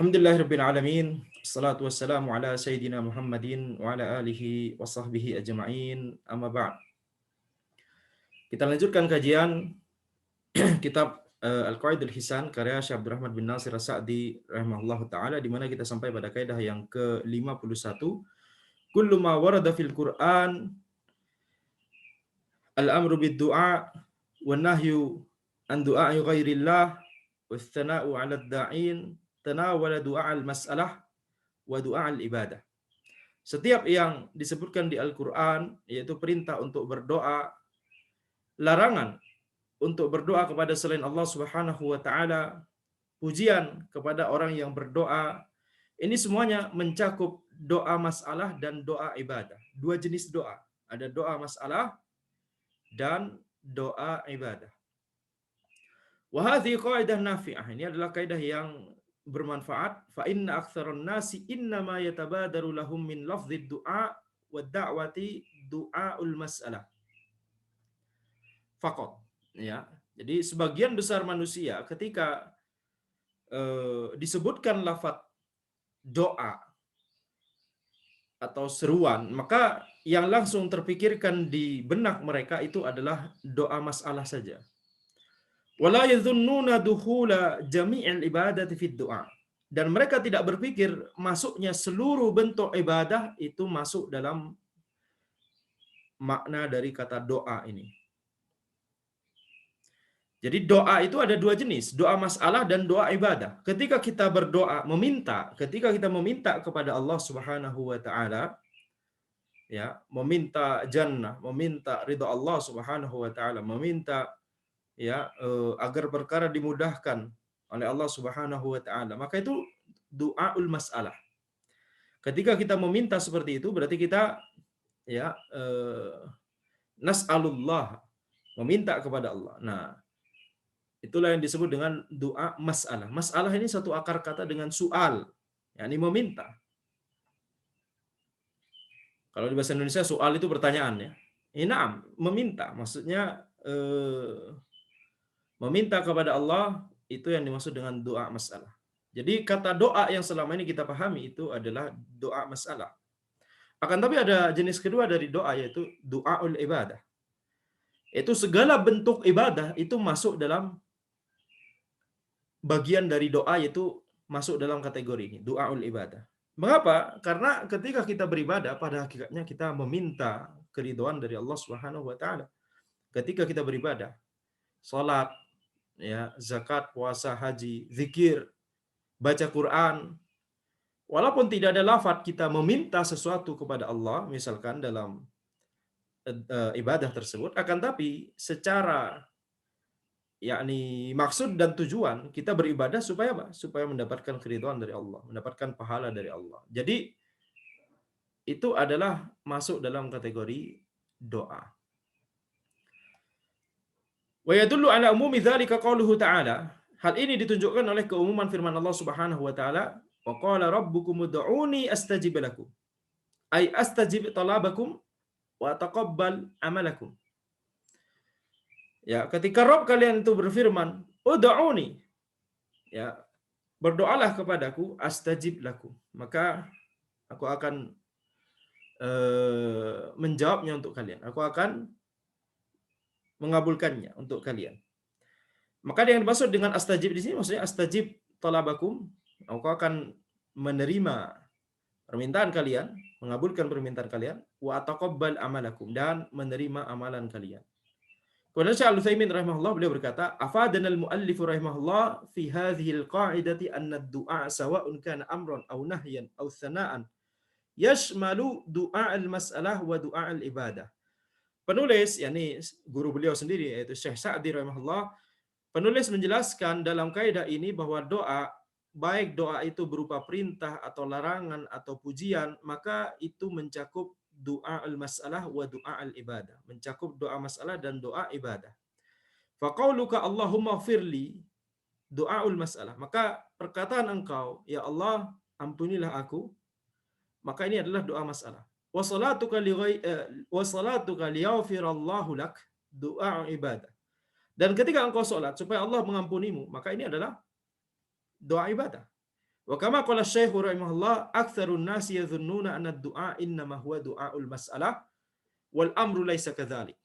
Alhamdulillahirabbil alamin. Wassalatu wassalamu ala sayyidina Muhammadin wa ala alihi wa sahbihi ajma'in. Amma ba'd. Kita lanjutkan kajian kitab Al-Qawaidul Hisan karya Syekh Abdurrahman bin Nasir As-Sa'di rahimahullahu taala, di mana kita sampai pada kaidah yang ke-51. Kullu ma warada fil Qur'an al-amru bid-du'a wan nahyu an du'a'i ghairillah was thana'u 'ala ad-da'in tanawala du'a al-mas'alah wa du'a al-ibadah. Setiap yang disebutkan di Al-Quran, yaitu perintah untuk berdoa, larangan untuk berdoa kepada selain Allah Subhanahu wa Ta'ala, pujian kepada orang yang berdoa, ini semuanya mencakup doa masalah dan doa ibadah. Dua jenis doa, ada doa masalah dan doa ibadah. Wa hadhihi qaidah nafi'ah, ini adalah kaidah yang bermanfaat. Fa inna aktsarun nasi innama yatabadaru lahum min lafdzid du'a wa da'wati du'aul mas'alah faqat, ya. Jadi sebagian besar manusia ketika disebutkan lafaz doa atau seruan, maka yang langsung terpikirkan di benak mereka itu adalah doa masalah saja. Wala yadhunnuna dukhula jami'il ibadati fid du'a. Dan mereka tidak berpikir masuknya seluruh bentuk ibadah itu masuk dalam makna dari kata doa ini. Jadi doa itu ada dua jenis, doa masalah dan doa ibadah. Ketika kita berdoa, ketika kita meminta kepada Allah Subhanahu wa taala, ya, meminta jannah, meminta ridha Allah Subhanahu wa taala, meminta agar perkara dimudahkan oleh Allah Subhanahu wa taala, maka itu du'aul mas'alah. Ketika kita meminta seperti itu berarti kita nas'alullah, meminta kepada Allah. Nah, itulah yang disebut dengan doa masalah. Masalah ini satu akar kata dengan su'al, yakni meminta. Kalau di bahasa Indonesia soal itu pertanyaan, ya. Inam, meminta, maksudnya meminta kepada Allah, itu yang dimaksud dengan doa masalah. Jadi kata doa yang selama ini kita pahami itu adalah doa masalah. Akan tapi ada jenis kedua dari doa, yaitu doaul ibadah. Itu segala bentuk ibadah itu masuk dalam bagian dari doa, yaitu masuk dalam kategori ini, doaul ibadah. Mengapa? Karena ketika kita beribadah, pada hakikatnya kita meminta keridhaan dari Allah Subhanahu wa taala. Ketika kita beribadah, salat, ya, zakat, puasa, haji, zikir, baca Quran, walaupun tidak ada lafaz kita meminta sesuatu kepada Allah, misalkan dalam ibadah tersebut, akan tapi secara yakni maksud dan tujuan kita beribadah supaya apa? Supaya mendapatkan keridhaan dari Allah, mendapatkan pahala dari Allah. Jadi itu adalah masuk dalam kategori doa. Wa yadullu ala umumi dzalika qauluhu ta'ala. Hal ini ditunjukkan oleh keumuman firman Allah Subhanahu wa taala, wa qala rabbukum ud'uni astajib lakum. Ay astajib talabakum wa taqabbal amalakum. Ya, ketika Rabb kalian itu berfirman, ud'uni, ya, berdoalah kepadaku, astajib lakum, maka aku akan menjawabnya untuk kalian. Aku akan mengabulkannya untuk kalian. Maka yang dimaksud dengan astajib di sini maksudnya astajib talabakum, aku akan menerima permintaan kalian, mengabulkan permintaan kalian, wa taqabbal amalakum, dan menerima amalan kalian. Kemudian Syekh Al-Utsaimin rahimahullah, beliau berkata, afadana al-muallif rahimahullah fi hadhihi al-qa'idati anna ad-du'a sawa'un kana amran aw nahyan aw thana'an yashmalu du'a al-mas'alah wa du'a al-ibadah. Penulis, yakni guru beliau sendiri yaitu Syekh Sa'di rahimahullah, penulis menjelaskan dalam kaidah ini bahwa doa, baik doa itu berupa perintah atau larangan atau pujian, maka itu mencakup doa al-mas'alah wa doa al-ibadah, mencakup doa masalah dan doa ibadah. Fa qauluka Allahumma firli doaul masalah, maka perkataan engkau, ya Allah ampunilah aku, maka ini adalah doa masalah. Wa salatuka liyaghfirallahu lak, doa ibadah. Dan ketika engkau sholat supaya Allah mengampunimu, maka ini adalah doa ibadah. Wa kama qala Syekh rahimahullah, aktsarun nasi yadhunnuna anna ad-du'a innama huwa du'aul mas'alah wal amru laisa kadzalik.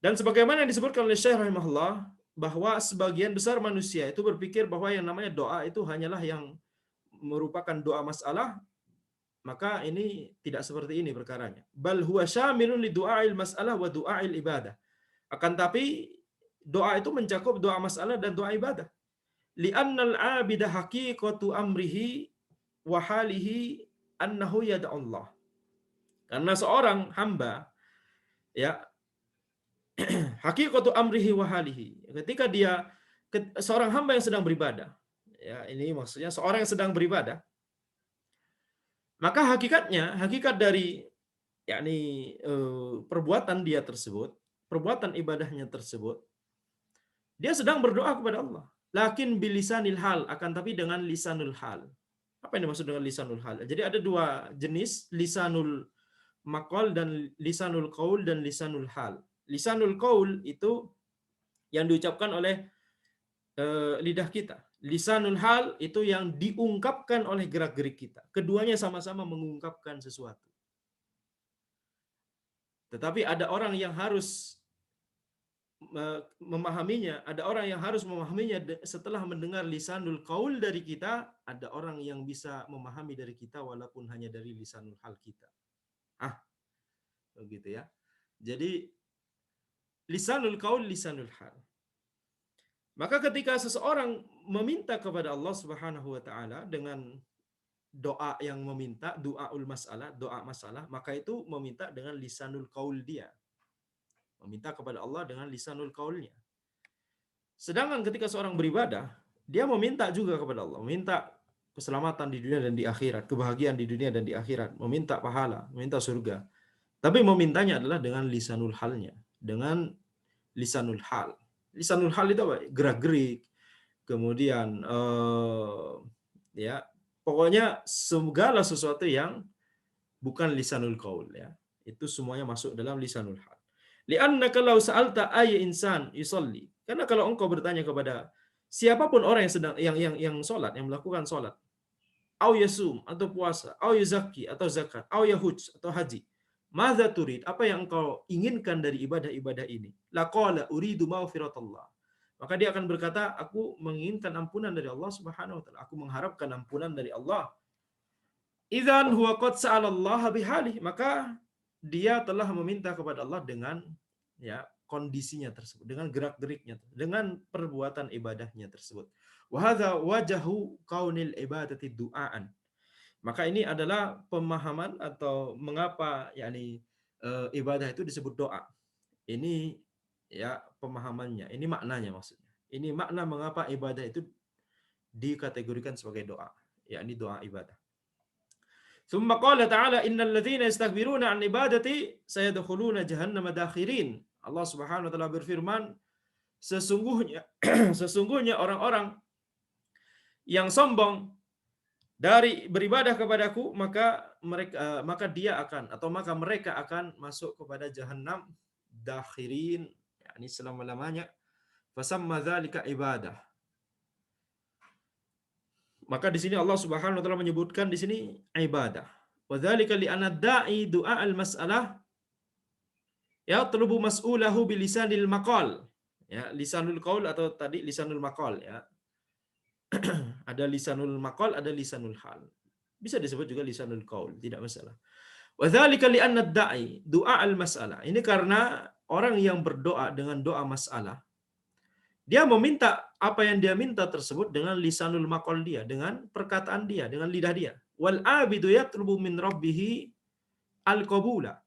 Dan sebagaimana yang disebutkan oleh Syekh rahimahullah, bahwa sebagian besar manusia itu berpikir bahwa yang namanya doa itu hanyalah yang merupakan doa masalah, maka ini tidak seperti ini perkaranya. Bal huwa syamilun li du'ail mas'alah wa du'ail ibadah. Akan tapi doa itu mencakup doa masalah dan doa ibadah. Li'annal 'abida haqiqatu amrihi wa halihi annahu yad'a Allah. Karena seorang hamba, ya, haqiqatu amrihi wa halihi. Ketika dia seorang hamba yang sedang beribadah, ya, ini maksudnya seorang yang sedang beribadah, maka hakikat dari yakni perbuatan dia tersebut, perbuatan ibadahnya tersebut, dia sedang berdoa kepada Allah. Lakin bilisanil hal, akan tapi dengan lisanul hal. Apa yang dimaksud dengan lisanul hal? Jadi ada dua jenis, lisanul maqal dan lisanul qaul dan lisanul hal. Lisanul qaul itu yang diucapkan oleh lidah kita. Lisanul hal itu yang diungkapkan oleh gerak-gerik kita. Keduanya sama-sama mengungkapkan sesuatu. Tetapi ada orang yang harus memahaminya, ada orang yang harus memahaminya setelah mendengar lisanul qaul dari kita, ada orang yang bisa memahami dari kita walaupun hanya dari lisanul hal kita. Begitu ya. Jadi lisanul qaul, lisanul hal. Maka ketika seseorang meminta kepada Allah Subhanahu wa taala dengan doa yang meminta, du'aul masalah, doa masalah, maka itu meminta dengan lisanul qaul dia. Meminta kepada Allah dengan lisanul qaulnya. Sedangkan ketika seorang beribadah, dia meminta juga kepada Allah, meminta keselamatan di dunia dan di akhirat, kebahagiaan di dunia dan di akhirat, meminta pahala, meminta surga. Tapi memintanya adalah dengan lisanul halnya, dengan lisanul hal. Lisanul hal itu apa? Gerak-gerik, kemudian ya, pokoknya segala sesuatu yang bukan lisanul qaul, ya. Itu semuanya masuk dalam lisanul hal. Li'annaka law sa'alta ayy insan yusalli. Karena kalau engkau bertanya kepada siapapun orang yang sedang yang salat, yang melakukan salat, au yasum atau puasa, au yuzakki atau zakat, au yahuj atau haji. Madza turid? Apa yang engkau inginkan dari ibadah-ibadah ini? Laqala uridu maghfiratallah. Maka dia akan berkata, aku menginginkan ampunan dari Allah Subhanahu wa taala. Aku mengharapkan ampunan dari Allah. Idzan huwa qad sa'alallaha bihalih. Maka dia telah meminta kepada Allah dengan, ya, kondisinya tersebut, dengan gerak-geriknya, dengan perbuatan ibadahnya tersebut. Wa hadza wajahu kaunil ibadati du'aan. Maka ini adalah pemahaman atau mengapa yakni ibadah itu disebut doa. Ini, ya, pemahamannya, ini maknanya maksudnya. Ini makna mengapa ibadah itu dikategorikan sebagai doa, yakni doa ibadah. Tsumma qala ta'ala innal ladzina yastakbiruna 'an ibadati sayadkhuluna jahannama dakhirin. Allah Subhanahu wa taala berfirman, sesungguhnya orang-orang yang sombong dari beribadah kepadaku, maka dia akan, atau maka mereka akan masuk kepada jahanam dakhirin, yakni selama-lamanya. Fasamma dzalika ibadah. Maka di sini Allah Subhanahu wa taala menyebutkan di sini ibadah. Wa dzalika li anna da'i du'a al-mas'alah yatlubu mas'ulahu bilisanil maqal. Ya, lisanul qaul atau tadi lisanul maqal, ya. Ada lisanul maqal, ada lisanul hal. Bisa disebut juga lisanul qaul, tidak masalah. Wa dzalika li anna da'i du'a al-mas'alah. Ini karena orang yang berdoa dengan doa masalah, dia meminta apa yang dia minta tersebut dengan lisanul maqal dia, dengan perkataan dia, dengan lidah dia. Wal abidu yatlubu min rabbih al-qabula.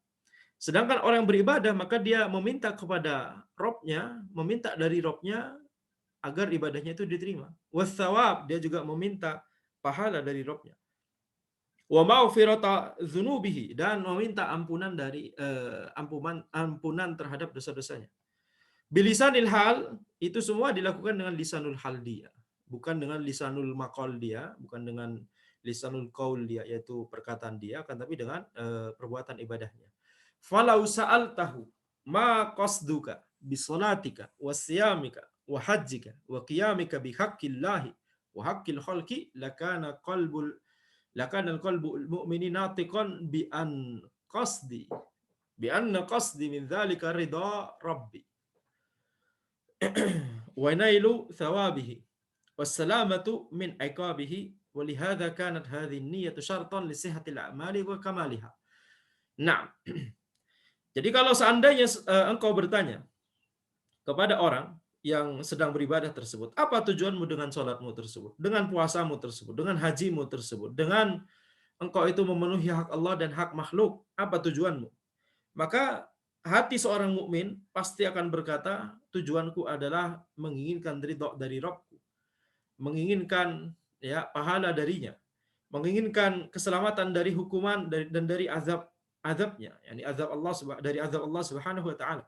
Sedangkan orang yang beribadah, maka dia meminta kepada Robnya, meminta dari Robnya agar ibadahnya itu diterima. Wathawab, dia juga meminta pahala dari Robnya. Wa maghfirata dzunubihi, dan meminta ampunan dari ampunan terhadap dosa-dosanya. Bilisanil hal, itu semua dilakukan dengan lisanul hal dia, bukan dengan lisanul maqal dia, bukan dengan lisanul qaul dia, yaitu perkataan dia, akan tapi dengan perbuatan ibadahnya. Falau sa'altahu ma qasduka bisalatika wasiyamika wa hajjika wa qiyamika bihaqqillahi wa haqqil khalqi lakana al-qalbul mu'mini natiqan qasdi bi anna qasdi min dzalika ridha rabbi wa nailu thawabihi wassalamatu min iqabihi wa lihadza kanat hadhihi an-niyyatu syartan li sihhatil a'mali wa kamaliha. Nah, jadi kalau seandainya engkau bertanya kepada orang yang sedang beribadah tersebut, apa tujuanmu dengan sholatmu tersebut, dengan puasamu tersebut, dengan hajimu tersebut, dengan engkau itu memenuhi hak Allah dan hak makhluk, apa tujuanmu? Maka hati seorang mukmin pasti akan berkata, tujuanku adalah menginginkan ridha dari Rabbku, menginginkan ya pahala darinya, menginginkan keselamatan dari hukuman dan dari azabnya, yakni azab Allah dari azab Allah Subhanahu wa taala.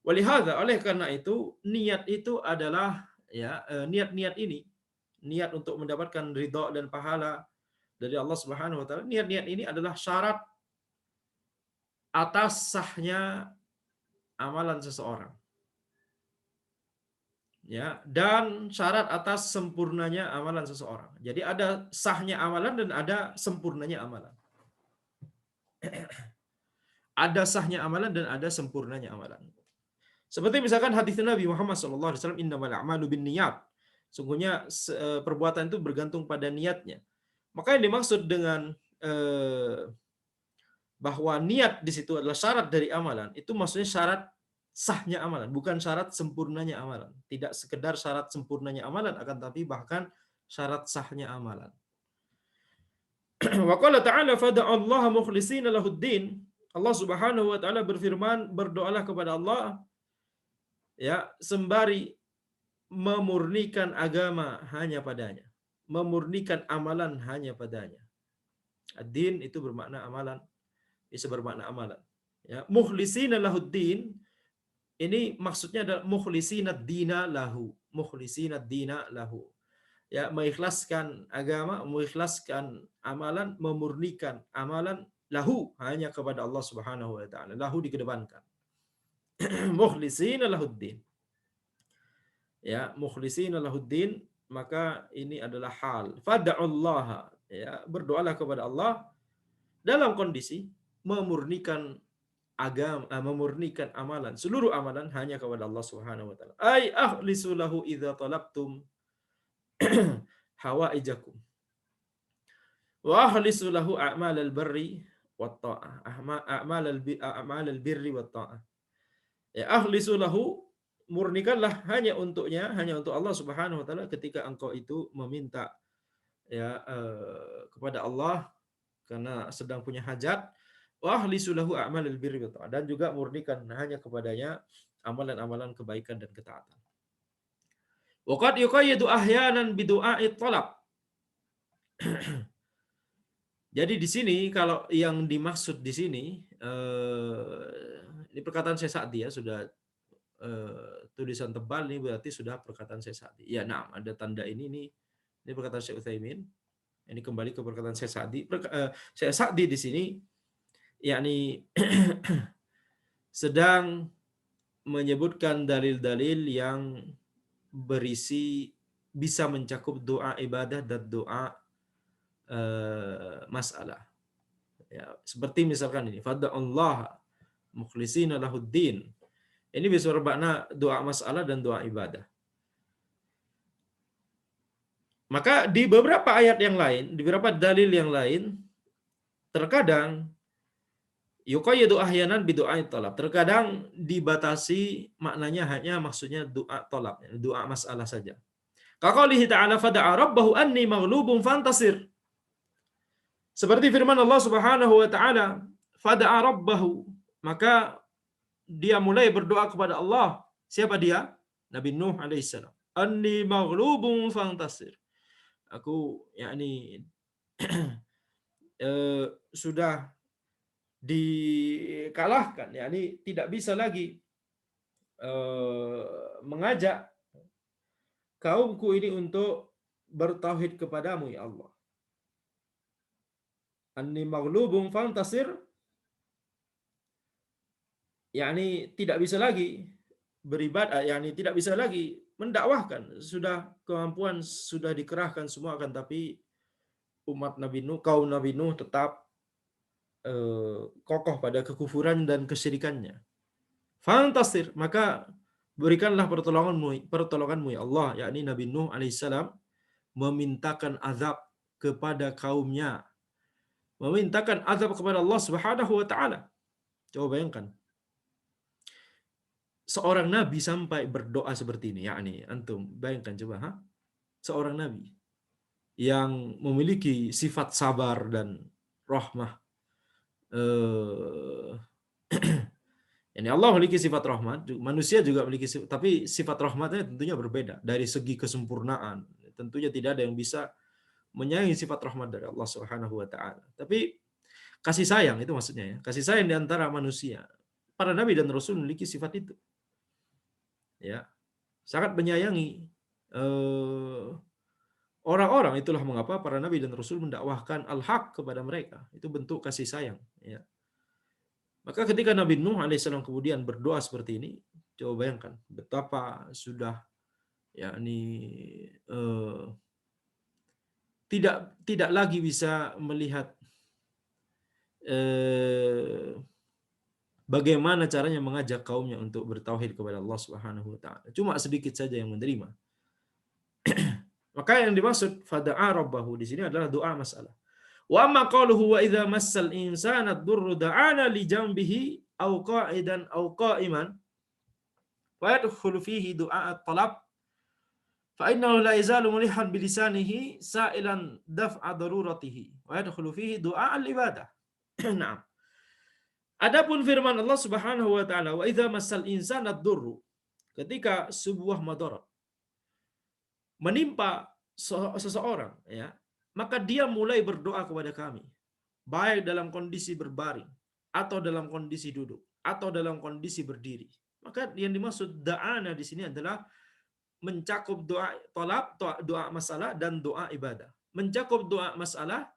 Walihada, oleh karena itu niat itu adalah ya niat-niat ini, niat untuk mendapatkan ridha dan pahala dari Allah Subhanahu wa taala, niat-niat ini adalah syarat atas sahnya amalan seseorang. Ya, dan syarat atas sempurnanya amalan seseorang. Jadi ada sahnya amalan dan ada sempurnanya amalan. Ada sahnya amalan dan ada sempurnanya amalan. Seperti misalkan hadis Nabi Muhammad SAW, innamal a'malu binniyat. Sungguhnya perbuatan itu bergantung pada niatnya. Maka yang dimaksud dengan bahwa niat di situ adalah syarat dari amalan, itu maksudnya syarat sahnya amalan, bukan syarat sempurnanya amalan. Tidak sekedar syarat sempurnanya amalan, akan tapi bahkan syarat sahnya amalan. Wa qala ta'ala fada'allaha mukhlishina lahuddin. Allah Subhanahu wa taala berfirman, berdoalah kepada Allah ya sembari memurnikan agama hanya padanya, memurnikan amalan hanya padanya. Ad-din itu bermakna amalan, bisa bermakna amalan. Ya, mukhlishina lahuddin ini maksudnya adalah mukhlisina dina lahu, mukhlisina dina lahu. Ya, mengikhlaskan agama, mengikhlaskan amalan, memurnikan amalan lahu hanya kepada Allah Subhanahu wa taala. Lahu dikedepankan. Mukhlisina lahuddin. Ya, mukhlisina lahuddin, maka ini adalah hal. Fad'ullaha, ya, berdoalah kepada Allah dalam kondisi memurnikan agama, memurnikan amalan, seluruh amalan hanya kepada Allah Subhanahu wa taala. Ai akhlisu lahu idza talabtum hawaijakum. Wa akhlisu lahu a'malal barri wat ta'ah. A'malal birri wat ta'ah. Ya, akhlisu lahu, murnikanlah hanya untuknya, hanya untuk Allah Subhanahu wa taala ketika engkau itu meminta ya kepada Allah karena sedang punya hajat. Wa akhlisu lahu a'malal birri wat ta'ah, dan juga murnikan hanya kepadanya amalan-amalan kebaikan dan ketaatan. Wa qad yuqayyadu ahyanan bi du'a'i talab. Jadi di sini kalau yang dimaksud di sini ini perkataan Syekh Sa'di ya, sudah tulisan tebal ini berarti sudah perkataan Syekh Sa'di. Ya, nah ada tanda ini perkataan Syekh Utsaimin. Ini kembali ke perkataan Syekh Sa'di. Syekh Sa'di di sini yakni sedang menyebutkan dalil-dalil yang berisi bisa mencakup doa ibadah dan doa masalah. Ya, seperti misalkan ini, fada'allah mukhlishina lahuddin. Ini bisa bermakna doa masalah dan doa ibadah. Maka di beberapa ayat yang lain, di beberapa dalil yang lain, terkadang yuqayyadu ahyanan bi du'ai talab. Terkadang dibatasi maknanya hanya maksudnya doa talab, doa masalah saja. Kaqaulihi ta'ala fada'a rabbahu anni maghlubun fantasir. Seperti firman Allah Subhanahu wa taala, fada'a rabbahu, maka dia mulai berdoa kepada Allah. Siapa dia? Nabi Nuh alaihissalam. Anni maghlubun fantasir. Aku yakni sudah dikalahkan, yakni tidak bisa lagi mengajak kaumku ini untuk bertauhid kepadamu ya Allah. Anni maghlubun fantasir, yakni tidak bisa lagi beribadah, yakni tidak bisa lagi mendakwahkan, sudah kemampuan sudah dikerahkan semua, akan tapi umat Nabi Nuh, kaum Nabi Nuh tetap kokoh pada kekufuran dan kesyirikannya. Fantasir, maka berikanlah pertolonganmu ya Allah, yakni Nabi Nuh alaihissalam memintakan azab kepada kaumnya, memintakan azab kepada Allah Subhanahu wa taala. Coba bayangkan, seorang nabi sampai berdoa seperti ini, yakni antum bayangkan coba, seorang nabi yang memiliki sifat sabar dan rahmah, eh, ini Allah memiliki sifat rahmat, manusia juga memiliki sifat, tapi sifat rahmatnya tentunya berbeda dari segi kesempurnaan. Tentunya tidak ada yang bisa menyayangi sifat rahmat dari Allah Subhanahu wa taala. Tapi kasih sayang itu maksudnya ya. Kasih sayang di antara manusia. Para nabi dan rasul memiliki sifat itu. Ya. Sangat menyayangi orang-orang, itulah mengapa para nabi dan rasul mendakwahkan al-haq kepada mereka. Itu bentuk kasih sayang, ya. Maka ketika Nabi Nuh alaihissalam kemudian berdoa seperti ini, coba bayangkan betapa sudah yakni tidak tidak lagi bisa melihat bagaimana caranya mengajak kaumnya untuk bertauhid kepada Allah Subhanahu wa taala. Cuma sedikit saja yang menerima. Maka yang dimaksud fada'a rabbahu di sini adalah doa masalah. Wa amma qaluhu wa idza massal insana ad-durru da'ana li janbihi aw qa'idan aw qa'iman wa yadkhulu fihi du'a at-talab fa innahu la yazalu mulihan bi lisanihi sa'ilan daf'a daruratihi wa yadkhulu fihi du'a al-ibadah. Naam. Adapun firman Allah Subhanahu wa taala, wa idza massal insana ad-durru, ketika sebuah madarat menimpa seseorang, ya, maka dia mulai berdoa kepada kami, baik dalam kondisi berbaring atau dalam kondisi duduk atau dalam kondisi berdiri. Maka yang dimaksud da'ana di sini adalah mencakup doa talab, doa masalah dan doa ibadah. Mencakup doa masalah,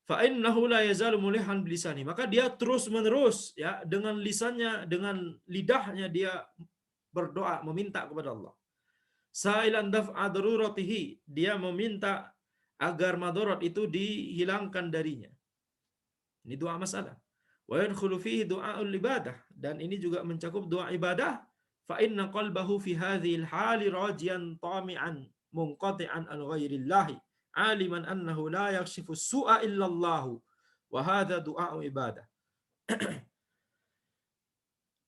fa innahu la yazalu mulihan bilisani, maka dia terus-menerus ya dengan lisannya, dengan lidahnya dia berdoa meminta kepada Allah. Sa'ilan daf'a daruratihi, dia meminta agar madarat itu dihilangkan darinya. Ini doa masalah. Wa yadkhulu fihi du'aul ibadah, dan ini juga mencakup doa ibadah. Fa inna qalbahu fi hadhil hali rajiyan tami'an munqati'an an ghairillahi aliman annahu la yakshifu su'a illa Allah wa hadha du'a'u ibadah.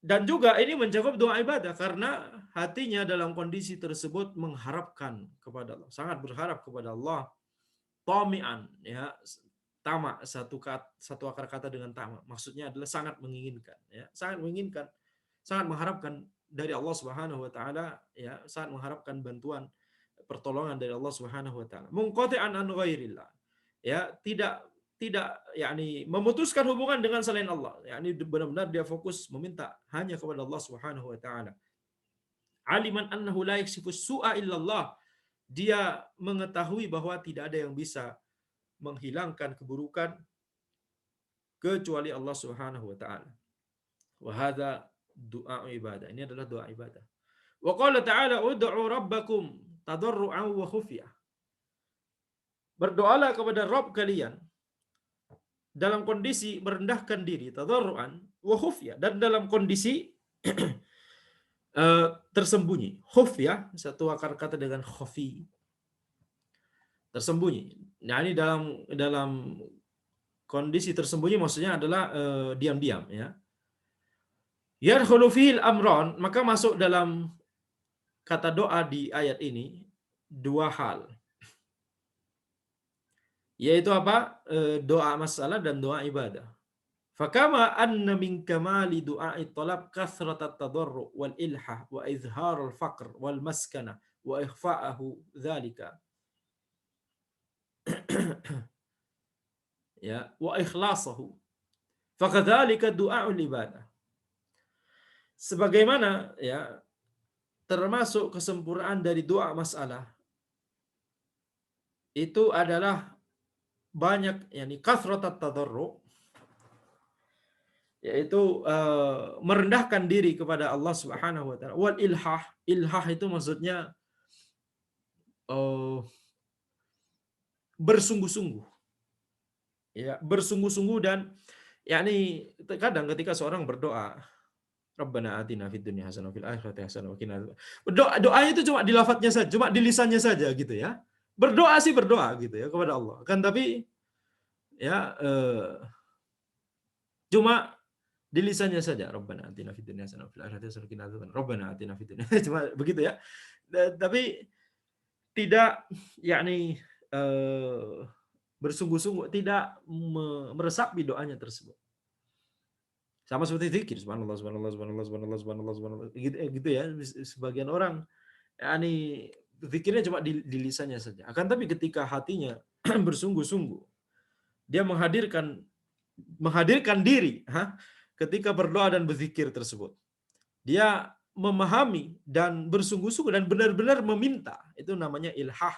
Dan juga ini mencakup doa ibadah karena hatinya dalam kondisi tersebut mengharapkan kepada Allah, sangat berharap kepada Allah. Tami'an, ya, tamak, satu akar kata dengan tamak, maksudnya adalah sangat menginginkan, ya, sangat menginginkan, sangat mengharapkan dari Allah Subhanahu wa taala, ya, sangat mengharapkan bantuan pertolongan dari Allah Subhanahu wa taala. Munqati'an an ghairillah, ya, tidak yakni memutuskan hubungan dengan selain Allah, yakni benar-benar dia fokus meminta hanya kepada Allah Subhanahu wa taala. Aliman annahu la yakshifu su'a illallah, dia mengetahui bahwa tidak ada yang bisa menghilangkan keburukan kecuali Allah Subhanahu wa taala. Wa hadza du'a ibadah. Ini adalah doa ibadah. Wa qala ta'ala ud'u rabbakum tadarruan wa khufyah. Berdoalah kepada Rabb kalian dalam kondisi merendahkan diri, tadarruan wa khufyah, dan dalam kondisi tersembunyi. Khufyah satu akar kata dengan khafi, tersembunyi. Nah, ini dalam kondisi tersembunyi maksudnya adalah diam-diam, ya. Yadkhulu fihil amran, maka masuk dalam kata doa di ayat ini dua hal. Yaitu apa? Doa masalah dan doa ibadah. Fakama anna min kamali du'ai talab kathratat tadarru wal ilhah wa izharul faqr wal maskana wa ikhfa'ahu dzalika. Ya, wa ikhlasahu. Fakadzalika du'aul ibadah. Sebagaimana, ya, termasuk kesempurnaan dari doa masalah itu adalah banyak, yakni kathratat tadarru, yaitu merendahkan diri kepada Allah Subhanahu wa taala. Wal ilhah, ilhah itu maksudnya eh, bersungguh-sungguh. Ya, bersungguh-sungguh dan yakni kadang ketika seorang berdoa, Rabbana atina fid dunya hasanah wa fil akhirati hasanah wa qina adzabannar. Doanya itu cuma di lafadznya saja, cuma di lisannya saja gitu ya. Berdoa sih berdoa gitu ya kepada Allah. Kan tapi ya cuma di lisannya saja, Rabbana atina fid dunya hasanah wa fil akhirati hasanah wa qina adzabannar. Rabbana atina fid dunya. Cuma begitu ya. Tapi tidak yakni bersungguh-sungguh, tidak meresapi doanya tersebut. Sama seperti zikir, subhanallah, subhanallah, subhanallah, subhanallah, subhanallah, subhanallah. Gitu, gitu ya. Sebagian orang yakni zikirnya cuma di lisannya saja. Akan tapi ketika hatinya bersungguh-sungguh, dia menghadirkan diri, ketika berdoa dan berzikir tersebut. Dia memahami dan bersungguh-sungguh dan benar-benar meminta. Itu namanya ilhah.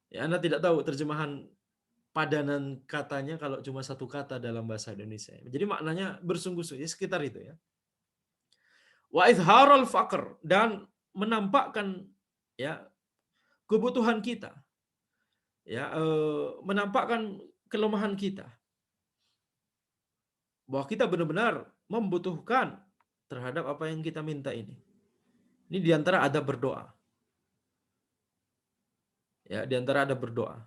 Ya, Anda tidak tahu terjemahan padanan katanya kalau cuma satu kata dalam bahasa Indonesia. Jadi maknanya bersungguh-sungguh, ya sekitar itu ya. Wa izharul faqr, dan menampakkan ya kebutuhan kita. Ya, menampakkan kelemahan kita. Bahwa kita benar-benar membutuhkan terhadap apa yang kita minta ini. Ini diantara adab berdoa. Ya, diantara adab berdoa.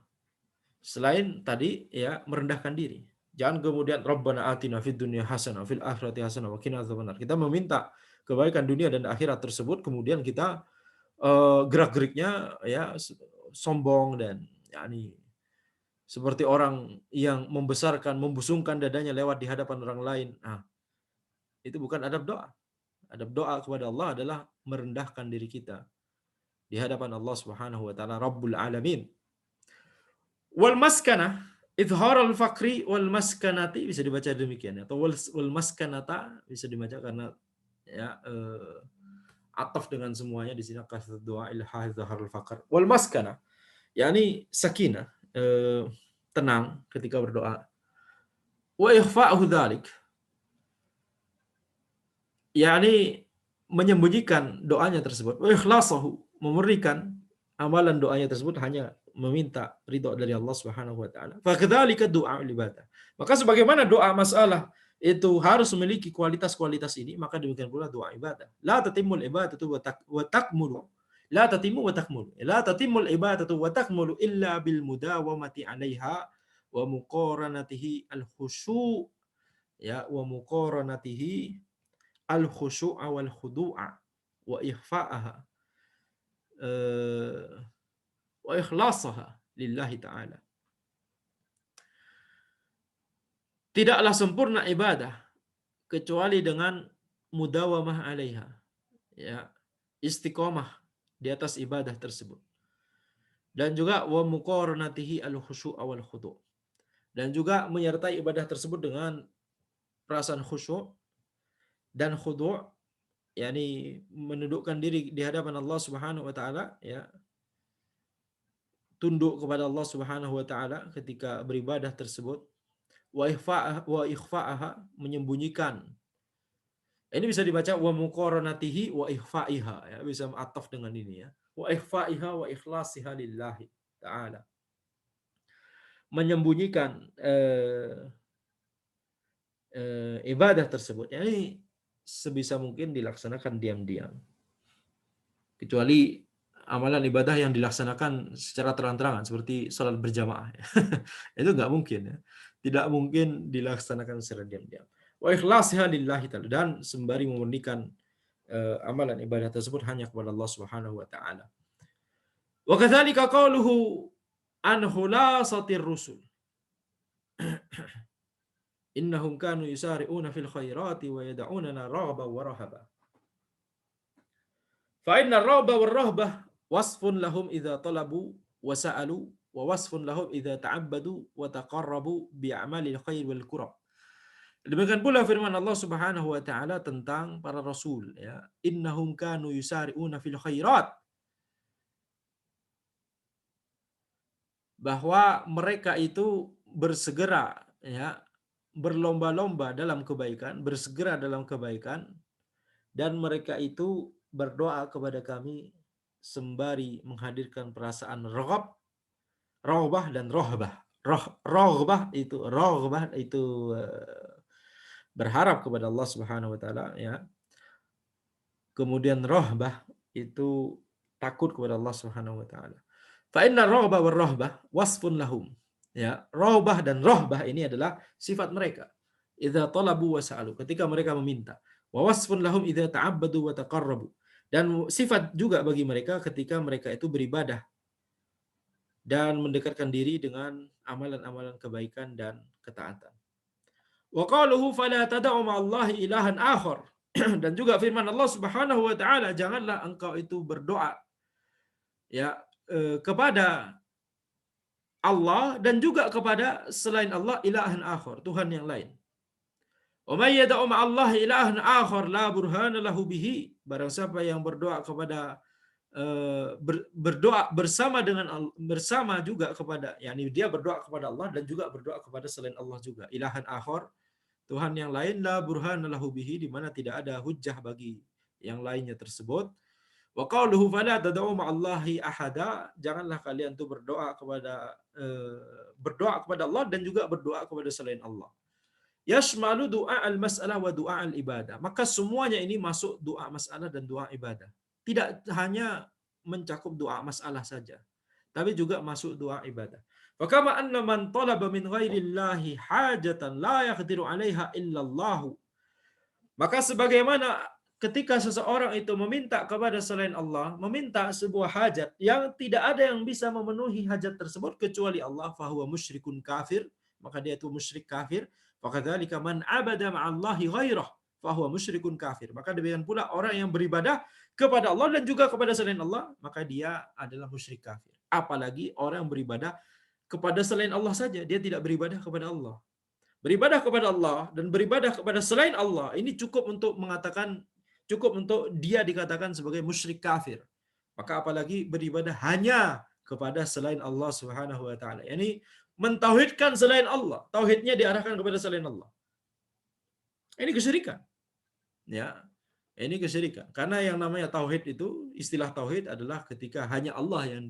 Selain tadi ya merendahkan diri. Jangan kemudian Rabbana atina fid dunya hasanah fil akhirati hasanah wa qina adzabannar. Kita meminta kebaikan dunia dan akhirat tersebut, kemudian kita gerak-geriknya ya sombong dan yakni seperti orang yang membesarkan, membusungkan dadanya lewat di hadapan orang lain. Nah, itu bukan adab doa. Adab doa kepada Allah adalah merendahkan diri kita di hadapan Allah Subhanahu wa taala Rabbul Alamin. Wal maskanah, izharul fakri wal maskanati, bisa dibaca demikian, atau wal maskanata bisa dibaca karena ya ataf dengan semuanya di sini, kasat doa ilhah izharul fakr wal maskanah, yakni sakinah, tenang ketika berdoa. Wa ikhfa'u dzalik, yakni menyembunyikan doanya tersebut. Wa ikhlasahu, memurnikan amalan doanya tersebut hanya meminta ridho dari Allah Subhanahu wa taala. Fa kadzalika du'a ibadah. Maka sebagaimana doa masalah itu harus memiliki kualitas-kualitas ini, maka demikian pula doa ibadah. La tatimul ibadatu wa takmulu. La tatimu wa takmulu. La tatimul ibadatu wa takmulu illa bil mudawamati 'alaiha wa muqaranatihi al-khusyu' ya wa muqaranatihi al-khusyu' wal khudu'a wa ikhfa'aha wa ikhlasaha lillahi ta'ala. Tidaklah sempurna ibadah kecuali dengan mudawamah 'alaiha, ya, istiqomah di atas ibadah tersebut. Dan juga wa muqaranatihi al-khusyu' wal khudu'. Dan juga menyertai ibadah tersebut dengan perasaan khusyuk dan khudu', yakni menundukkan diri di hadapan Allah Subhanahu wa taala, ya, tunduk kepada Allah Subhanahu wa taala ketika beribadah tersebut. Wa ikhfa'aha, menyembunyikan. Ini bisa dibaca wa muqaranatihi wa ikhfa'iha, ya, bisa ataf dengan ini ya. Wa ikhfa'iha wa ikhlasiha lillahi ta'ala. Menyembunyikan ibadah tersebut. Ini sebisa mungkin dilaksanakan diam-diam. Kecuali amalan ibadah yang dilaksanakan secara terang-terangan seperti salat berjamaah. Itu nggak mungkin ya. Tidak mungkin dilaksanakan secara diam-diam. Wa ikhlasiha lillahi ta'ala, dan sembari memurnikan amalan ibadah tersebut hanya kepada Allah Subhanahu wa taala. Wa kadzalika qauluhu an khulasatir rusul. Innahum kanu yusari'una fil khairati wa yad'unana raghaba wa rahaba. Fa inna ar-raghba war rahbah wasfun lahum idza talabu wa sa'alu wa wasfun lahum idza ta'abbadu wa taqarrabu bi a'malil khair wal kurab. Demikian pula firman Allah Subhanahu wa taala tentang para rasul, ya. Innahum kanu yusari'una fil khairat. Bahwa mereka itu bersegera, ya, berlomba-lomba dalam kebaikan, bersegera dalam kebaikan, dan mereka itu berdoa kepada kami sembari menghadirkan perasaan raghbah dan rohbah. Raghbah itu berharap kepada Allah Subhanahu wa taala, ya. Kemudian rohbah itu takut kepada Allah Subhanahu wa taala. Fa inna raghbah war rahbah wasfun lahum. Ya, raghbah dan rahbah ini adalah sifat mereka. Idza talabu wa sa'alu, ketika mereka meminta. Wa wasfun lahum idza ta'abbadu wa taqarrabu. Dan sifat juga bagi mereka ketika mereka itu beribadah dan mendekatkan diri dengan amalan-amalan kebaikan dan ketaatan. Wa qaluhu fala tad'u ma'allahi ilahan akhar. Dan juga firman Allah Subhanahu wa taala, janganlah engkau itu berdoa, ya, kepada Allah dan juga kepada selain Allah ilahan akhar, Tuhan yang lain. Wa may yad'u ma'allahi ilahan akhar la burhana lahu bihi. Barang siapa yang berdoa kepada berdoa bersama juga kepada, yakni dia berdoa kepada Allah dan juga berdoa kepada selain Allah juga, ilahan akhar, Tuhan yang lain, la burhana lahu bihi, di mana tidak ada hujjah bagi yang lainnya tersebut. Wa qauluhu fala tad'u ma'allahi ahada, janganlah kalian tuh berdoa kepada Allah dan juga berdoa kepada selain Allah. Yashmalu du'a al-mas'alah wa du'a al-ibadah. Maka semuanya ini masuk doa masalah dan doa ibadah. Tidak hanya mencakup doa masalah saja, tapi juga masuk doa ibadah. Wa kama anna man talaba min ghairillahi hajatan la yaqdiru 'alaiha illallah. Maka sebagaimana ketika seseorang itu meminta kepada selain Allah, meminta sebuah hajat yang tidak ada yang bisa memenuhi hajat tersebut kecuali Allah, fahuwa musyrikun kafir, maka dia itu musyrik kafir. Fakadzalika man abada ma'allahi ghairah fahuwa musyrikun kafir. Maka demikian pula orang yang beribadah kepada Allah dan juga kepada selain Allah, maka dia adalah musyrik kafir. Apalagi orang yang beribadah kepada selain Allah saja, dia tidak beribadah kepada Allah. Beribadah kepada Allah dan beribadah kepada selain Allah ini cukup untuk dia dikatakan sebagai musyrik kafir. Maka apalagi beribadah hanya kepada selain Allah Subhanahu wa taala. Yani mentauhidkan selain Allah, tauhidnya diarahkan kepada selain Allah. Ini kesyirikan. Ya. Ini kesyirikan. Karena yang namanya tauhid itu, istilah tauhid adalah ketika hanya Allah yang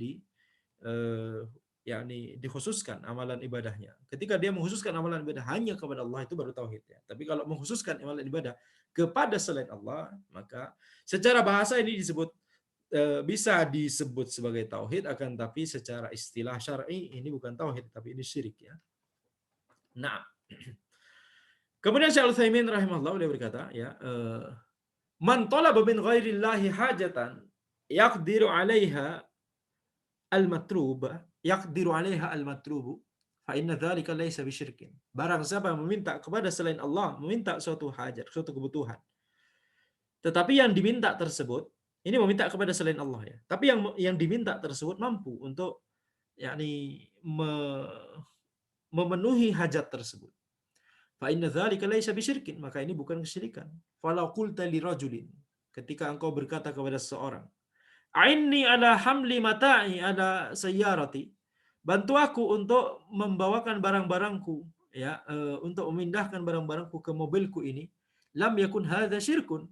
yakni dikhususkan amalan ibadahnya. Ketika dia mengkhususkan amalan ibadah hanya kepada Allah, itu baru tauhid, ya. Tapi kalau mengkhususkan amalan ibadah kepada selain Allah, maka secara bahasa ini bisa disebut sebagai tauhid, akan tapi secara istilah syar'i ini bukan tauhid, tapi ini syirik, ya. Nah, kemudian Syekh Al-Utsaimin rahimahullah dia berkata, ya, man talaba min ghairillahi hajatan yaqdiru 'alaiha al-matrub yaqdiru 'alaiha al-matrubu fa inna dzalika laisa bisyirkin. Barang siapa yang meminta kepada selain Allah, meminta suatu hajat, suatu kebutuhan, tetapi yang diminta tersebut, ini meminta kepada selain Allah, ya. Tapi yang diminta tersebut mampu untuk, yakni memenuhi hajat tersebut. Fa inna dzalika laisa bisyirkin, maka ini bukan kesyirikan. Falau qulta lirajulin, ketika engkau berkata kepada seseorang, "A'inni ala hamli mata'i ala sayyarati." Bantu aku untuk membawakan barang-barangku, ya, untuk memindahkan barang-barangku ke mobilku ini. Lam yakun hadza syirkun.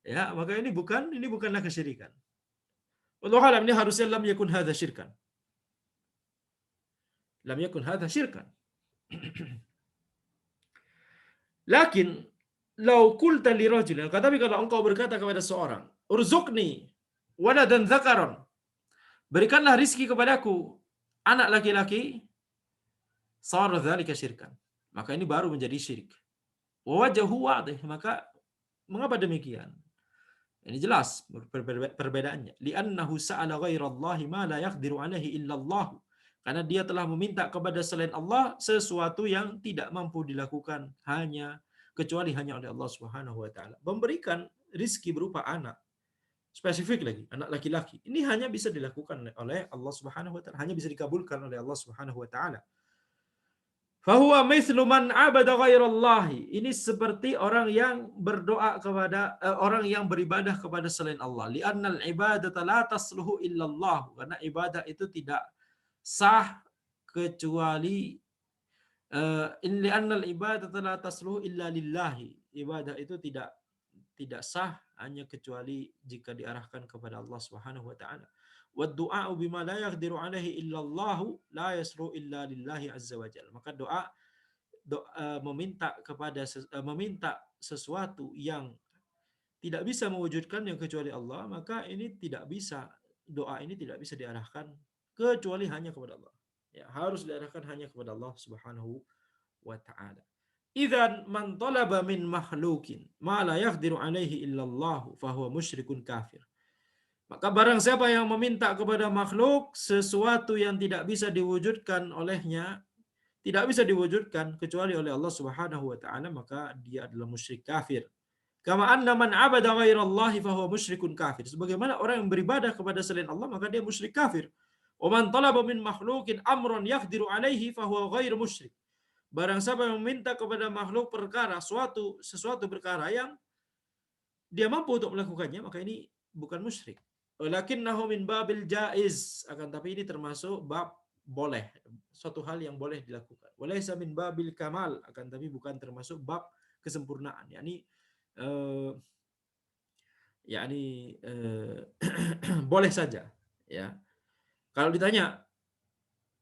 Ya, maka ini bukanlah kesyirikan. Wallahu alam, ini harusnya lam yakun hadza syirkan. Lam yakun hadza syirkan. Lakin lau qulta li rajulin, tapi kalau engkau berkata kepada seorang, "Urzuqni waladan dzakaran." Berikanlah rizki kepadaku anak laki-laki, sara dzalika syirkan. Maka ini baru menjadi syirik. Wa wajhu wadih, maka mengapa demikian? Ini jelas perbedaannya. Li'annahu sa'ala ghairallahi ma la yaqdiru 'alaihi illallah. Karena dia telah meminta kepada selain Allah sesuatu yang tidak mampu dilakukan kecuali hanya oleh Allah Subhanahu wa taala. Memberikan rizki berupa anak, spesifik lagi, anak laki-laki. Ini hanya bisa dilakukan oleh Allah Subhanahu wa taala, hanya bisa dikabulkan oleh Allah Subhanahu wa taala. Fahuwa mithlu man abada ghairallahi. Ini seperti orang yang berdoa kepada orang yang beribadah kepada selain Allah. Li'annal ibadata la tasluhu illallah. Karena ibadah itu tidak sah kecuali In li'annal ibadata la tasluhu illa lillahi. Ibadah itu tidak sah hanya kecuali jika diarahkan kepada Allah Subhanahu wa taala. Wa du'a'u bima la yaqdiru alaihi illa Allah la yasru illa lillahi azza wa jalla. Maka meminta sesuatu yang tidak bisa mewujudkannya kecuali Allah, maka ini tidak bisa, doa ini tidak bisa diarahkan kecuali hanya kepada Allah. Ya, harus diarahkan hanya kepada Allah Subhanahu wa taala. Idzan man talaba min makhlukin ma la yaqdiru alaihi illallah fa huwa musyrikun kafir. Maka barang siapa yang meminta kepada makhluk sesuatu yang tidak bisa diwujudkan olehnya, tidak bisa diwujudkan kecuali oleh Allah Subhanahu wa taala, maka dia adalah musyrik kafir. Kama anna man abada ghairallahi fa huwa musyrikun kafir. Sebagaimana orang yang beribadah kepada selain Allah, maka dia musyrik kafir. Wa man talaba min makhlukin amran yaqdiru alaihi fa huwa ghairu musyrik. Barang siapa yang meminta kepada makhluk perkara, sesuatu perkara yang dia mampu untuk melakukannya, maka ini bukan musyrik. Walakinnahu min babil jaiz, akan tapi ini termasuk bab boleh, suatu hal yang boleh dilakukan. Walaysa min babil kamal, akan tapi bukan termasuk bab kesempurnaan. Eh, boleh saja, ya. Kalau ditanya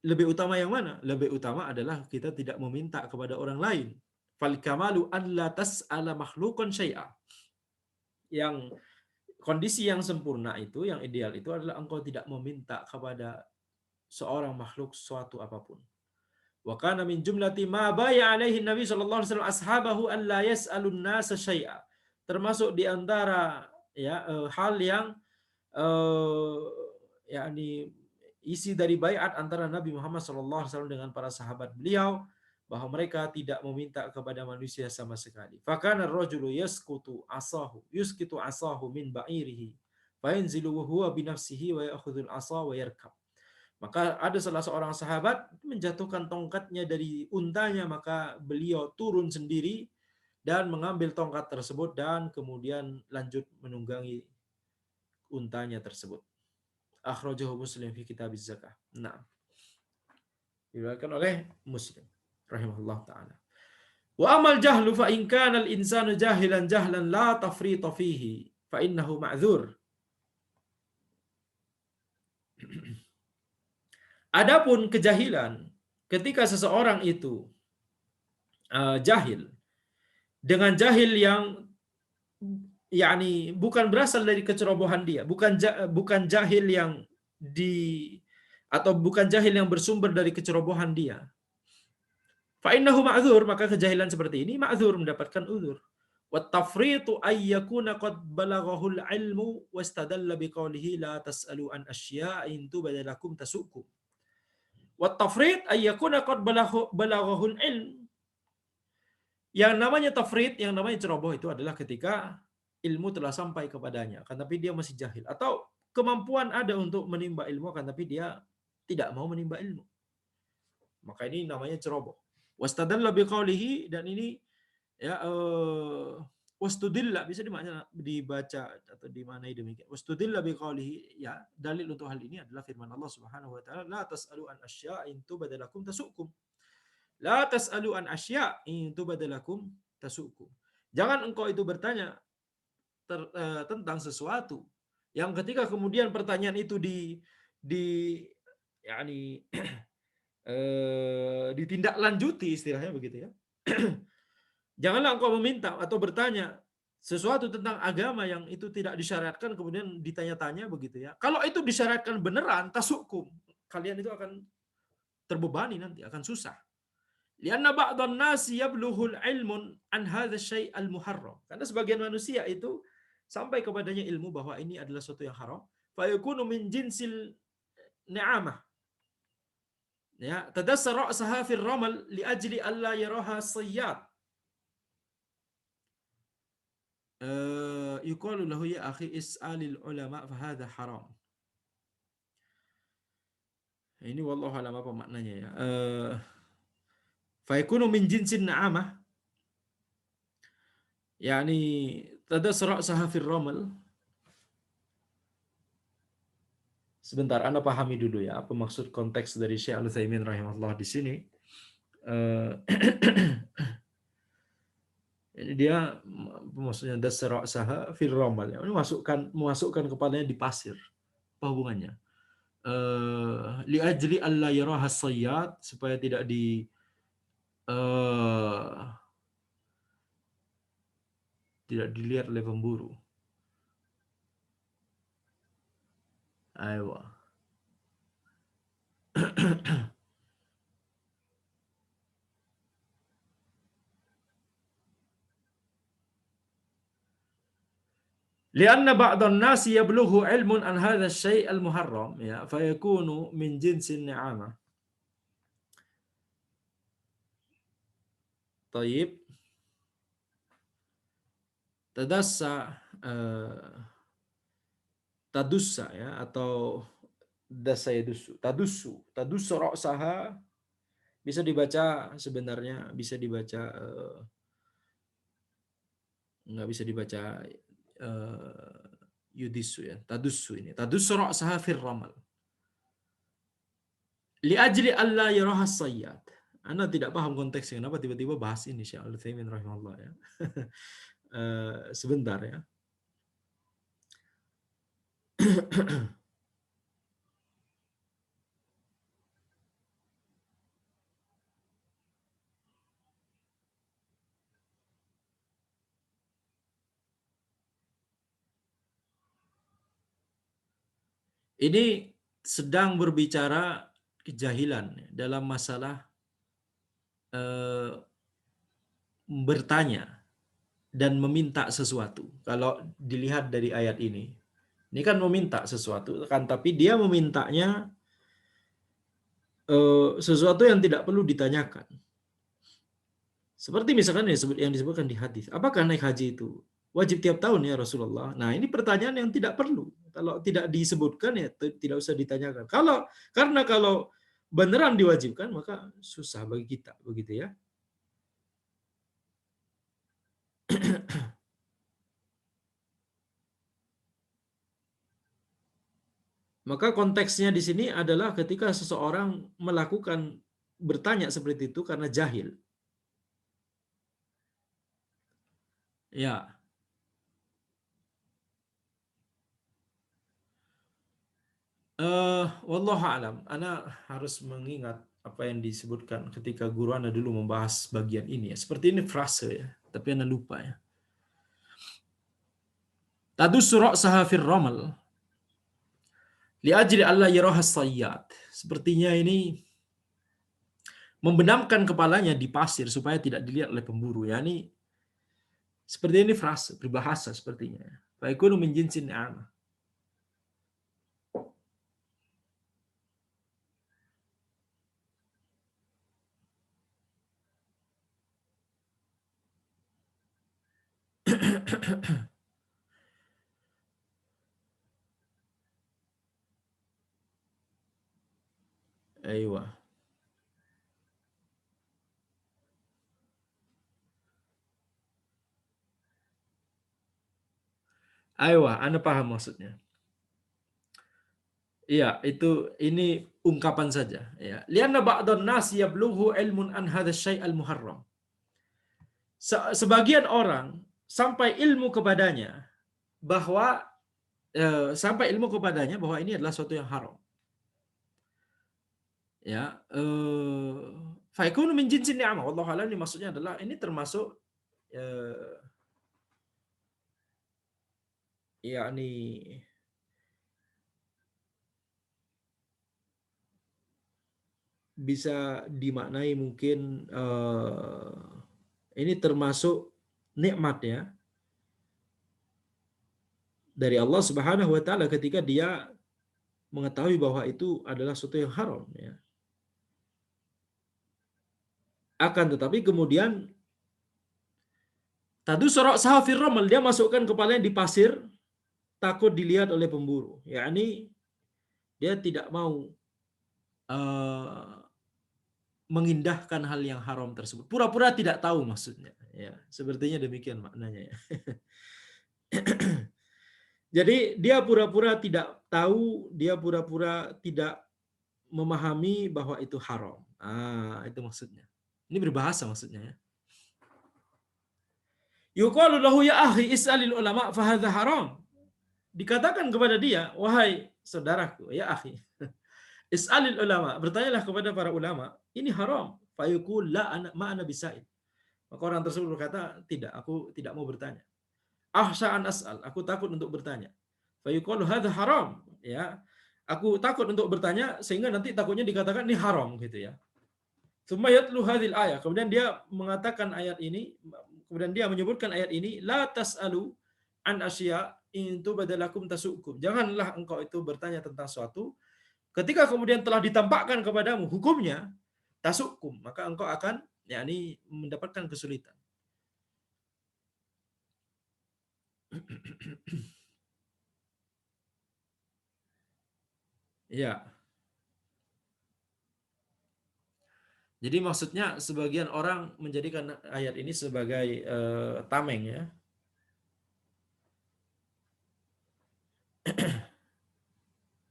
lebih utama yang mana? Lebih utama adalah kita tidak meminta kepada orang lain. Fal kamalu an la tas'ala makhluqan syai'a. Yang kondisi yang sempurna itu, yang ideal itu adalah engkau tidak meminta kepada seorang makhluk suatu apapun. Wa kana min jumlati ma baya alaihi Nabi sallallahu alaihi wasallam ashabahu an la yas'alun nasa syai'a. Termasuk di antara hal yang yakni isi dari baiat antara Nabi Muhammad SAW dengan para sahabat beliau, bahwa mereka tidak meminta kepada manusia sama sekali. Fakana ar-rajulu yuskitu asahu min ba'irihi fa yanzilu huwa bi nafsihi wa ya'khudhu al-asa wa yarkab. Maka ada salah seorang sahabat menjatuhkan tongkatnya dari untanya, maka beliau turun sendiri dan mengambil tongkat tersebut dan kemudian lanjut menunggangi untanya tersebut. Akhrajahu Muslim fi kitab az-zakah. Nah, diriwayatkan oleh Muslim rahimahullah taala. Wa amal jahlu fa in kana al-insanu jahilan jahlan la tafrita fihi fa innahu ma'dzur. Adapun kejahilan, ketika seseorang itu jahil dengan jahil yang bukan berasal dari kecerobohan dia, bukan jahil yang atau bukan jahil yang bersumber dari kecerobohan dia. Fa innahu ma'dzur, maka kejahilan seperti ini ma'dzur, mendapatkan uzur. Wa tafritu ay yakuna qad balaghahul ilmu wastadalla biqaulihi la tas'alu an asya'in tubadalakum tasukum. Wa tafrit ay yakuna qad balaghahul ilm. Yang namanya tafrit, yang namanya ceroboh itu adalah ketika ilmu telah sampai kepadanya, kan tapi dia masih jahil, atau kemampuan ada untuk menimba ilmu, kan tapi dia tidak mau menimba ilmu. Maka ini namanya ceroboh. Wastadalla biqaulihi, dan ini wastudilla bisa dibaca atau dimaknai demikian. Wastudilla biqaulihi, ya, dalil untuk hal ini adalah firman Allah Subhanahu wa taala, la tas'alu an asya'in tubadalakum tasukum. La tas'alu an asya'in tubadalakum tasukum. Jangan engkau itu bertanya tentang sesuatu yang ketika kemudian pertanyaan itu ditindaklanjuti, istilahnya begitu ya. Janganlah engkau meminta atau bertanya sesuatu tentang agama yang itu tidak disyariatkan kemudian ditanya-tanya begitu ya. Kalau itu disyariatkan beneran, tasukum, kalian itu akan terbebani nanti, akan susah. Lianna ba'dhan nasi yablughul ilmun an hadha syai' al-muharram. Karena sebagian manusia itu sampai kepadanya ilmu bahwa ini adalah sesuatu yang haram, fa yakunu min jinsil ni'amah. Ya, tadassar ra'saha fi ar-ramal li ajli alla yaraha sayyad. Yuqalu lahu ya akhi is'alil ulama fa hadha haram. Ini wallahu alam apa maknanya ya. Fa yakunu min jinsin ni'amah. Yani tadassar ra'saha fi ar-ramal. Sebentar, Anda pahami dulu ya apa maksud konteks dari Syekh Al-Utsaimin rahimahullah di sini. Eh, Ini dia maksudnya dasar saha fil ramal. Ini memasukkan kepalanya di pasir. Apa hubungannya? Li ajli alla yaraha sayyad, supaya tidak eh, tidak dilihat oleh pemburu. Ayo. Lianna ba'dhan nasi yablughu ilmun an hadha syai' al-muharram, ya, fayakunu min jinsin ni'amah. Taib. Tadassa, tadussa, ya, atau dasa yadusu. Tadussu ra'saha bisa dibaca, sebenarnya bisa dibaca, nggak bisa dibaca yudisu, ya. Tadussu ini. Tadussu ra'saha fir ramal. Li ajli alla yaraha sayyad. Anda tidak paham konteksnya, kenapa tiba-tiba bahas ini Syekh Al-Utsaimin rahimahullah, ya. Sebentar, ya. Ini sedang berbicara kejahilan, ya, dalam masalah bertanya dan meminta sesuatu. Kalau dilihat dari ayat ini kan meminta sesuatu, kan, tapi dia memintanya sesuatu yang tidak perlu ditanyakan. Seperti misalkan yang disebutkan di hadis, apakah naik haji itu wajib tiap tahun ya Rasulullah? Nah, ini pertanyaan yang tidak perlu. Kalau tidak disebutkan, ya tidak usah ditanyakan. Karena kalau beneran diwajibkan, maka susah bagi kita, begitu, ya. Maka konteksnya di sini adalah ketika seseorang melakukan bertanya seperti itu karena jahil. Ya, wallahu alam. Ana harus mengingat apa yang disebutkan ketika guru Ana dulu membahas bagian ini, ya. Seperti ini frase, ya, tapi Ana lupa, ya. Tadussu ra'saha fir ramal li ajli alla yaraha sayyad. Sepertinya ini membenamkan kepalanya di pasir supaya tidak dilihat oleh pemburu, ya. Ini seperti ini frase peribahasa sepertinya. Fa yakunu min jinsin ni'amah. Aywa. Aywa, Anda paham maksudnya. Iya, ini ungkapan saja, ya. Lianna ba'dhan nas yablughu ilmun an hadha syai' al-muharram. Sebagian orang sampai ilmu kepadanya bahwa ini adalah sesuatu yang haram. Ya, fa yakunu min jinsin ni'amah. Wallahu a'lam, ini maksudnya adalah ini termasuk yakni bisa dimaknai mungkin ini termasuk nikmat, ya, dari Allah Subhanahu wa taala ketika dia mengetahui bahwa itu adalah sesuatu yang haram, ya. Akan tetapi kemudian tadu sorok sahafir ramal, dia masukkan kepalanya di pasir takut dilihat oleh pemburu. Yakni dia tidak mau mengindahkan hal yang haram tersebut. Pura-pura tidak tahu maksudnya, ya. Sepertinya demikian maknanya, ya. Jadi dia pura-pura tidak tahu, dia pura-pura tidak memahami bahwa itu haram. Itu maksudnya. Ini berbahasa maksudnya ya. Yuqalu lahu ya akhi is'alil ulama fa hadza haram. Dikatakan kepada dia, wahai saudaraku, ya akhi, is'alil ulama, bertanyalah kepada para ulama, ini haram. Fa yaqul la ana ma ana bisail. Maka orang tersebut berkata, tidak, aku tidak mau bertanya. Ahsha an as'al, aku takut untuk bertanya. Fa yuqalu hadza haram, ya. Aku takut untuk bertanya sehingga nanti takutnya dikatakan ini haram gitu ya. Tsumma yatlu hadhil ayat. Kemudian dia mengatakan ayat ini, kemudian dia menyebutkan ayat ini, la tas'alu an asya in tubadalakum tasukum. Janganlah engkau itu bertanya tentang suatu ketika kemudian telah ditampakkan kepadamu hukumnya tasukum, maka engkau akan yakni mendapatkan kesulitan. Ya. Jadi maksudnya sebagian orang menjadikan ayat ini sebagai tameng ya.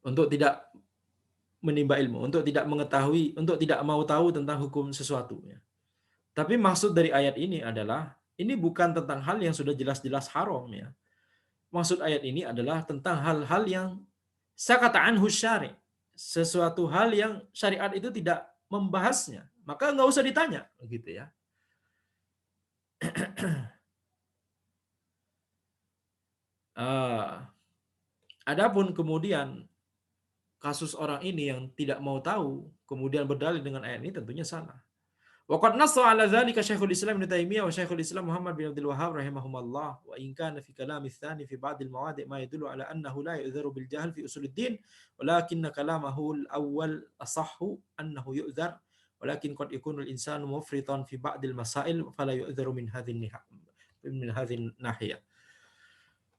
Untuk tidak menimba ilmu, untuk tidak mengetahui, untuk tidak mau tahu tentang hukum sesuatu ya. Tapi maksud dari ayat ini adalah ini bukan tentang hal yang sudah jelas-jelas haram ya. Maksud ayat ini adalah tentang hal-hal yang sakata anhu syari'. Sesuatu hal yang syariat itu tidak membahasnya, maka nggak usah ditanya gitu ya. Adapun kemudian kasus orang ini yang tidak mau tahu kemudian berdalil dengan ayat ini tentunya salah. Waqad nassa 'ala dzalika Syekhul Islam Ibnu Taimiyah wa Syekhul Islam Muhammad bin Abdul Wahhab rahimahumallah wa in kana fi kalami tsani fi ba'd al-mawadi' ma yadullu 'ala annahu la yu'dharu bil jahl fi usuluddin walakinna kalamahu al-awwal asahhu annahu yu'dhar walakin qad yakunu al-insanu mufritan fi ba'd al-masail fala yu'dharu min hadhihi nahiyah.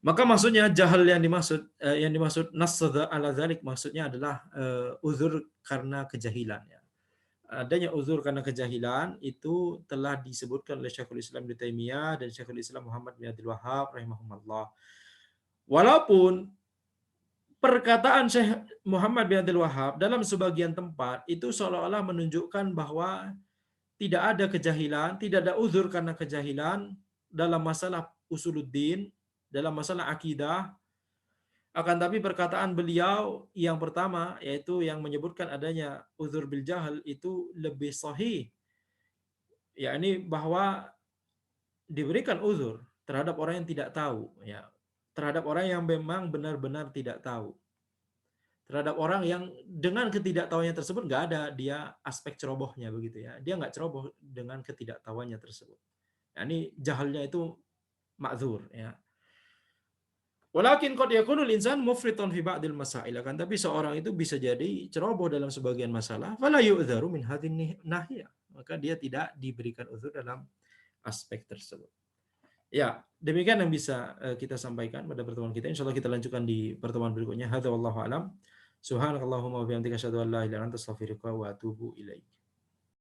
Maka maksudnya jahal yang dimaksud nassadha ala dzalik maksudnya adalah uzur karena kejahilan ya. Adanya uzur karena kejahilan itu telah disebutkan oleh Syekhul Islam Ibnu Taimiyah dan Syekhul Islam Muhammad bin Abdul Wahhab rahimahumullah. Walaupun perkataan Syekh Muhammad bin Abdul Wahhab dalam sebagian tempat itu seolah-olah menunjukkan bahwa tidak ada kejahilan, tidak ada uzur karena kejahilan dalam masalah usuluddin, dalam masalah akidah. Akan tapi perkataan beliau yang pertama yaitu yang menyebutkan adanya uzur bil jahal itu lebih sahih, yakni bahwa diberikan uzur terhadap orang yang tidak tahu ya, terhadap orang yang memang benar-benar tidak tahu, terhadap orang yang dengan ketidaktahuannya tersebut nggak ada dia aspek cerobohnya begitu ya, dia nggak ceroboh dengan ketidaktahuannya tersebut, yakni jahalnya itu ma'dzur ya. Walakin qad yakunul insan mufritan fi ba'dil masail, akan tapi seorang itu bisa jadi ceroboh dalam sebagian masalah, fala yu'dzaru min hadhin nahiyah, maka dia tidak diberikan uzur dalam aspek tersebut. Ya, demikian yang bisa kita sampaikan pada pertemuan kita. Insyaallah kita lanjutkan di pertemuan berikutnya. Hadza wallahu alam. Subhanakallahumma wa bihamdika asyhadu an la ilaha illa anta astaghfiruka wa atubu ilaik.